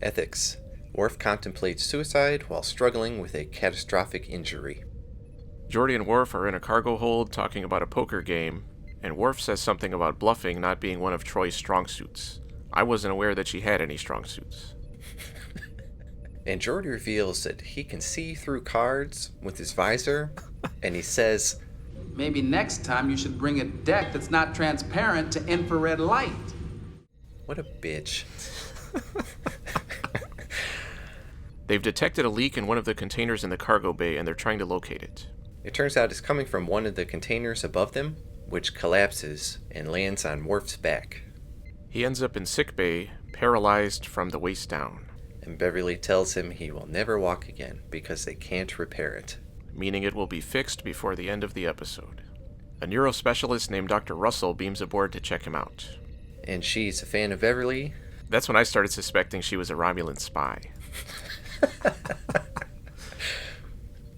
Ethics. Worf contemplates suicide while struggling with a catastrophic injury. Geordi and Worf are in a cargo hold talking about a poker game, and Worf says something about bluffing not being one of Troi's strong suits. I wasn't aware that she had any strong suits. And Geordi reveals that he can see through cards with his visor, and he says, "Maybe next time you should bring a deck that's not transparent to infrared light." What a bitch. They've detected a leak in one of the containers in the cargo bay, and they're trying to locate it. It turns out it's coming from one of the containers above them, which collapses and lands on Worf's back. He ends up in sickbay, paralyzed from the waist down. And Beverly tells him he will never walk again because they can't repair it. Meaning it will be fixed before the end of the episode. A neurospecialist named Dr. Russell beams aboard to check him out. And she's a fan of Beverly. That's when I started suspecting she was a Romulan spy.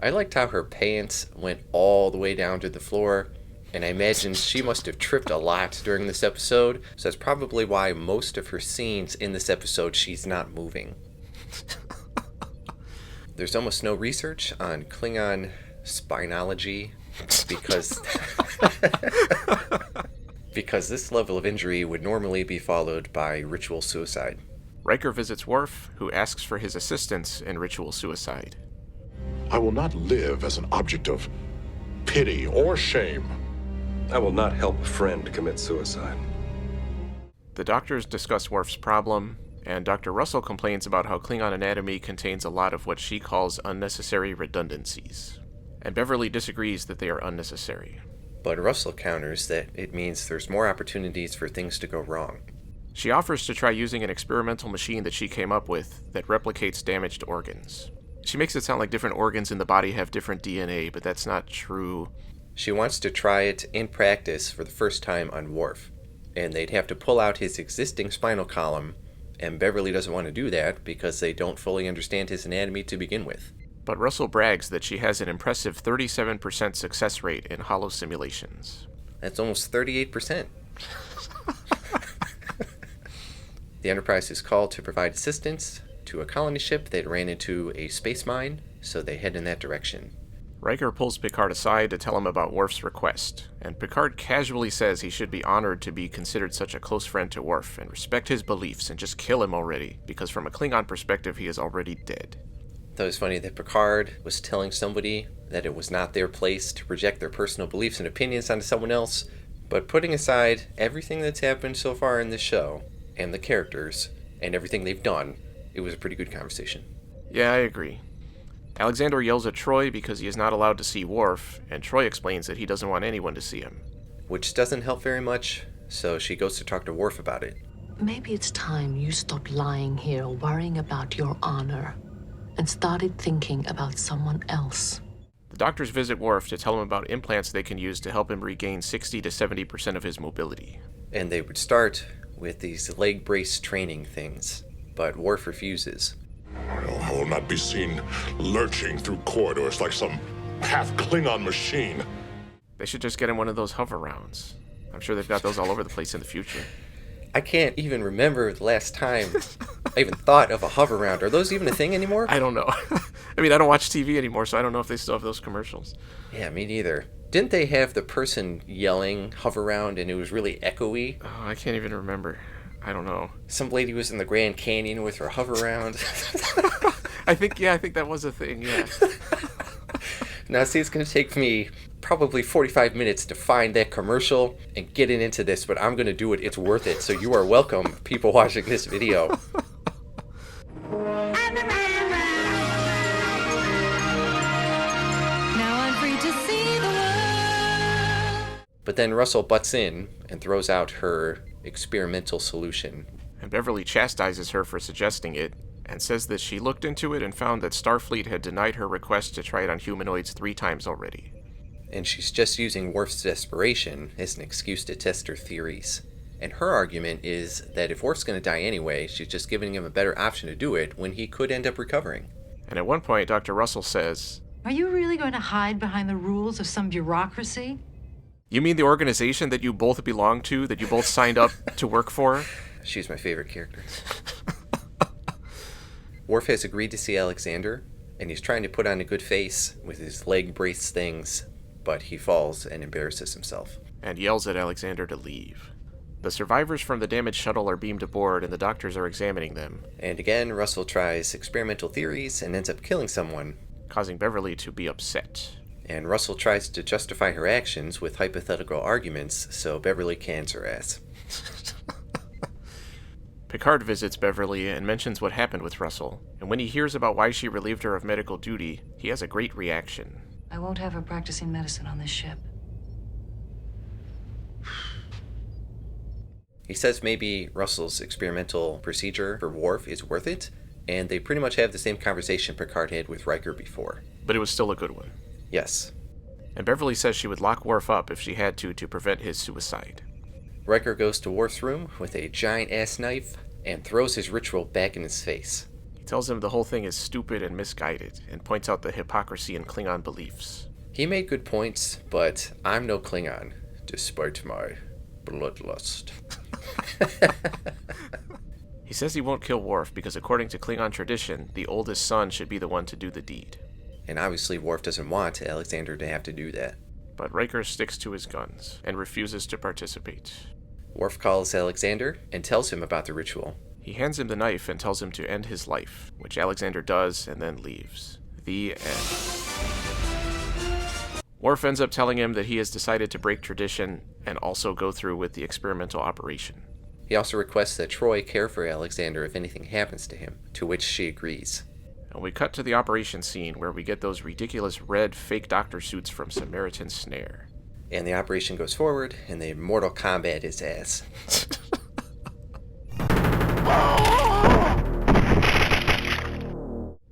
I liked how her pants went all the way down to the floor, and I imagine she must have tripped a lot during this episode, so that's probably why most of her scenes in this episode she's not moving. There's almost no research on Klingon spinology because this level of injury would normally be followed by ritual suicide. Riker visits Worf, who asks for his assistance in ritual suicide. I will not live as an object of pity or shame. I will not help a friend commit suicide. The doctors discuss Worf's problem, and Dr. Russell complains about how Klingon anatomy contains a lot of what she calls unnecessary redundancies. And Beverly disagrees that they are unnecessary. But Russell counters that it means there's more opportunities for things to go wrong. She offers to try using an experimental machine that she came up with that replicates damaged organs. She makes it sound like different organs in the body have different DNA, but that's not true. She wants to try it in practice for the first time on Worf, and they'd have to pull out his existing spinal column, and Beverly doesn't want to do that because they don't fully understand his anatomy to begin with. But Russell brags that she has an impressive 37% success rate in hollow simulations. That's almost 38%. The Enterprise is called to provide assistance to a colony ship that ran into a space mine, so they head in that direction. Riker pulls Picard aside to tell him about Worf's request, and Picard casually says he should be honored to be considered such a close friend to Worf and respect his beliefs and just kill him already, because from a Klingon perspective he is already dead. That was funny that Picard was telling somebody that it was not their place to project their personal beliefs and opinions onto someone else, but putting aside everything that's happened so far in this show, and the characters, and everything they've done, it was a pretty good conversation. Yeah, I agree. Alexander yells at Troi because he is not allowed to see Worf, and Troi explains that he doesn't want anyone to see him. Which doesn't help very much, so she goes to talk to Worf about it. Maybe it's time you stopped lying here worrying about your honor and started thinking about someone else. The doctors visit Worf to tell him about implants they can use to help him regain 60 to 70% of his mobility. And they would start with these leg brace training things, but Worf refuses. I will not be seen lurching through corridors like some half Klingon machine. They should just get him one of those Hoverounds. I'm sure they've got those all over the place in the future. I can't even remember the last time I even thought of a Hoveround. Are those even a thing anymore? I don't know. I mean, I don't watch TV anymore, so I don't know if they still have those commercials. Yeah, me neither. Didn't they have the person yelling Hoveround and it was really echoey? Oh, I can't even remember. I don't know. Some lady was in the Grand Canyon with her Hoveround. I think that was a thing, yeah. Now, see, it's going to take me probably 45 minutes to find that commercial and get into this, but I'm going to do it. It's worth it. So you are welcome, people watching this video. Now I'm free to see the world. But then Russell butts in and throws out her experimental solution. And Beverly chastises her for suggesting it, and says that she looked into it and found that Starfleet had denied her request to try it on humanoids 3 times already. And she's just using Worf's desperation as an excuse to test her theories. And her argument is that if Worf's going to die anyway, she's just giving him a better option to do it when he could end up recovering. And at one point, Dr. Russell says, "Are you really going to hide behind the rules of some bureaucracy?" "You mean the organization that you both belong to, that you both signed up to work for?" She's my favorite character. Worf has agreed to see Alexander, and he's trying to put on a good face with his leg brace things, but he falls and embarrasses himself. And yells at Alexander to leave. The survivors from the damaged shuttle are beamed aboard, and the doctors are examining them. And again, Russell tries experimental theories and ends up killing someone, causing Beverly to be upset. And Russell tries to justify her actions with hypothetical arguments, so Beverly cans her ass. Picard visits Beverly and mentions what happened with Russell, and when he hears about why she relieved her of medical duty, he has a great reaction. I won't have her practicing medicine on this ship. He says maybe Russell's experimental procedure for Worf is worth it, and they pretty much have the same conversation Picard had with Riker before. But it was still a good one. Yes. And Beverly says she would lock Worf up if she had to prevent his suicide. Riker goes to Worf's room with a giant-ass knife and throws his ritual back in his face. He tells him the whole thing is stupid and misguided, and points out the hypocrisy in Klingon beliefs. He made good points, but I'm no Klingon, despite my bloodlust. He says he won't kill Worf because according to Klingon tradition, the oldest son should be the one to do the deed. And obviously Worf doesn't want Alexander to have to do that. But Riker sticks to his guns and refuses to participate. Worf calls Alexander and tells him about the ritual. He hands him the knife and tells him to end his life, which Alexander does and then leaves. The end. Worf ends up telling him that he has decided to break tradition and also go through with the experimental operation. He also requests that Troi care for Alexander if anything happens to him, to which she agrees. And we cut to the operation scene where we get those ridiculous red fake doctor suits from Samaritan Snare. And the operation goes forward, and they Mortal Kombat his ass.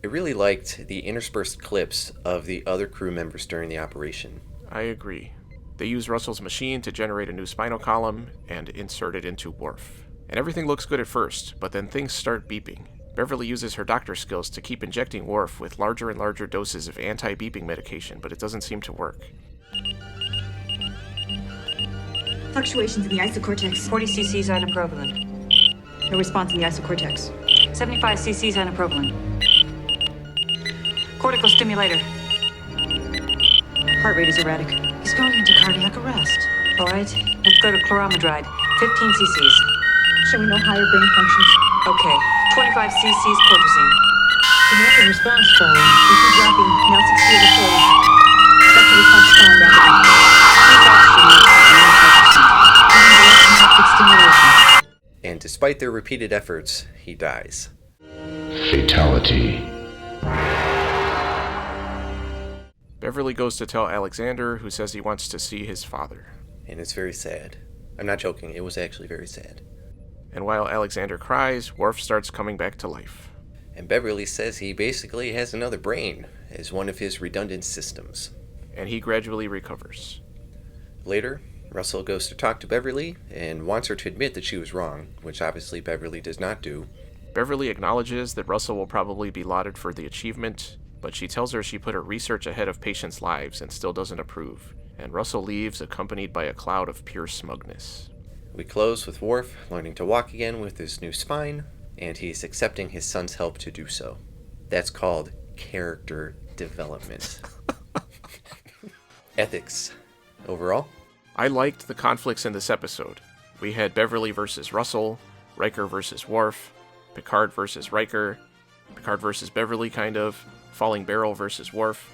I really liked the interspersed clips of the other crew members during the operation. I agree. They use Russell's machine to generate a new spinal column and insert it into Worf. And everything looks good at first, but then things start beeping. Beverly uses her doctor skills to keep injecting Worf with larger and larger doses of anti-beeping medication, but it doesn't seem to work. Fluctuations in the isocortex. 40 cc's inoprovolone. No response in the isocortex. 75 cc's inoprovolone. Cortical stimulator. Heart rate is erratic. He's going into cardiac arrest. All right, let's go to chloromidride. 15 cc's. Showing no higher brain functions. Okay, 25 cc's colchicine. The rapid response falling. BP dropping. Now 60 over 40. Vector response falling rapidly. Stimulation. And despite their repeated efforts, he dies. Fatality. Beverly goes to tell Alexander, who says he wants to see his father. And it's very sad. I'm not joking, it was actually very sad. And while Alexander cries, Worf starts coming back to life. And Beverly says he basically has another brain as one of his redundant systems. And he gradually recovers. Later, Russell goes to talk to Beverly and wants her to admit that she was wrong, which obviously Beverly does not do. Beverly acknowledges that Russell will probably be lauded for the achievement, but she tells her she put her research ahead of patients' lives and still doesn't approve. And Russell leaves accompanied by a cloud of pure smugness. We close with Worf learning to walk again with his new spine, and he's accepting his son's help to do so. That's called character development. Ethics. Overall? I liked the conflicts in this episode. We had Beverly versus Russell, Riker versus Worf, Picard versus Riker, Picard versus Beverly kind of, Falling Barrel versus Worf,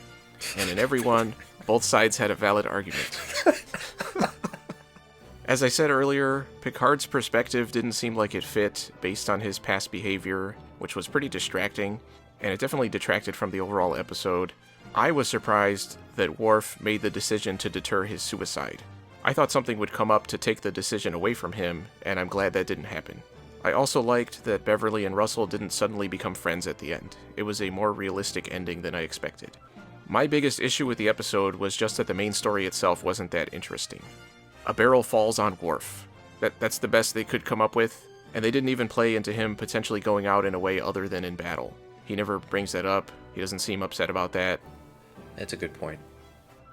and in every one, both sides had a valid argument. As I said earlier, Picard's perspective didn't seem like it fit based on his past behavior, which was pretty distracting, and it definitely detracted from the overall episode. I was surprised that Worf made the decision to deter his suicide. I thought something would come up to take the decision away from him, and I'm glad that didn't happen. I also liked that Beverly and Russell didn't suddenly become friends at the end. It was a more realistic ending than I expected. My biggest issue with the episode was just that the main story itself wasn't that interesting. A barrel falls on Worf. That's the best they could come up with, and they didn't even play into him potentially going out in a way other than in battle. He never brings that up. He doesn't seem upset about that. That's a good point.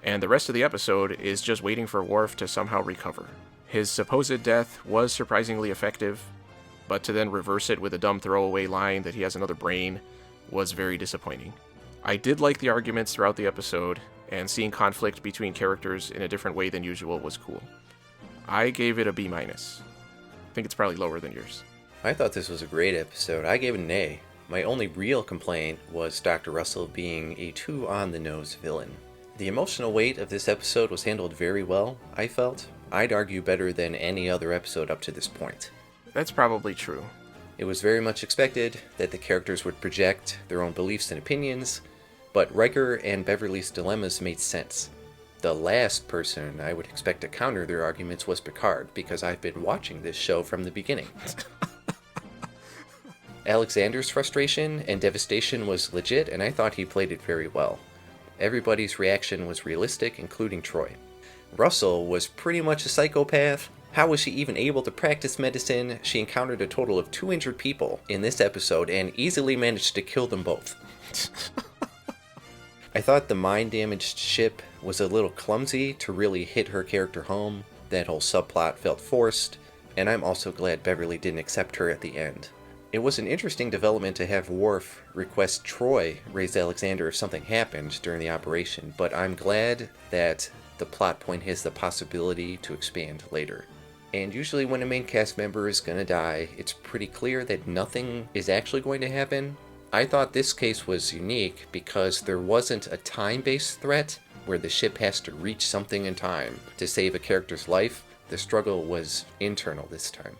And the rest of the episode is just waiting for Worf to somehow recover. His supposed death was surprisingly effective. but to then reverse it with a dumb throwaway line that he has another brain was very disappointing. I did like the arguments throughout the episode, and seeing conflict between characters in a different way than usual was cool. I gave it a B-. I think it's probably lower than yours. I thought this was a great episode. I gave it an A. My only real complaint was Dr. Russell being a too on-the-nose villain. The emotional weight of this episode was handled very well, I felt. I'd argue better than any other episode up to this point. That's probably true. It was very much expected that the characters would project their own beliefs and opinions, but Riker and Beverly's dilemmas made sense. The last person I would expect to counter their arguments was Picard, because I've been watching this show from the beginning. Alexander's frustration and devastation was legit, and I thought he played it very well. Everybody's reaction was realistic, including Troy. Russell was pretty much a psychopath. How was she even able to practice medicine? She encountered a total of 2 injured people in this episode and easily managed to kill them both. I thought the mind-damaged ship was a little clumsy to really hit her character home. That whole subplot felt forced, and I'm also glad Beverly didn't accept her at the end. It was an interesting development to have Worf request Troy raise Alexander if something happened during the operation, but I'm glad that the plot point has the possibility to expand later. And usually when a main cast member is gonna die, it's pretty clear that nothing is actually going to happen. I thought this case was unique because there wasn't a time-based threat where the ship has to reach something in time to save a character's life. The struggle was internal this time.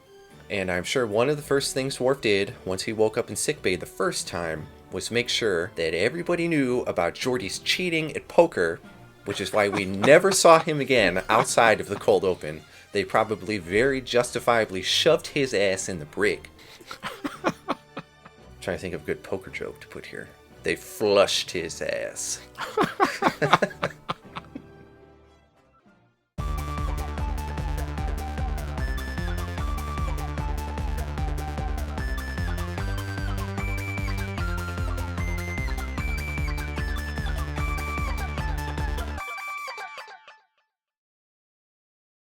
And I'm sure one of the first things Worf did once he woke up in sickbay the first time was make sure that everybody knew about Geordi's cheating at poker, which is why we never saw him again outside of the cold open. They probably very justifiably shoved his ass in the brig. Trying to think of a good poker joke to put here. They flushed his ass.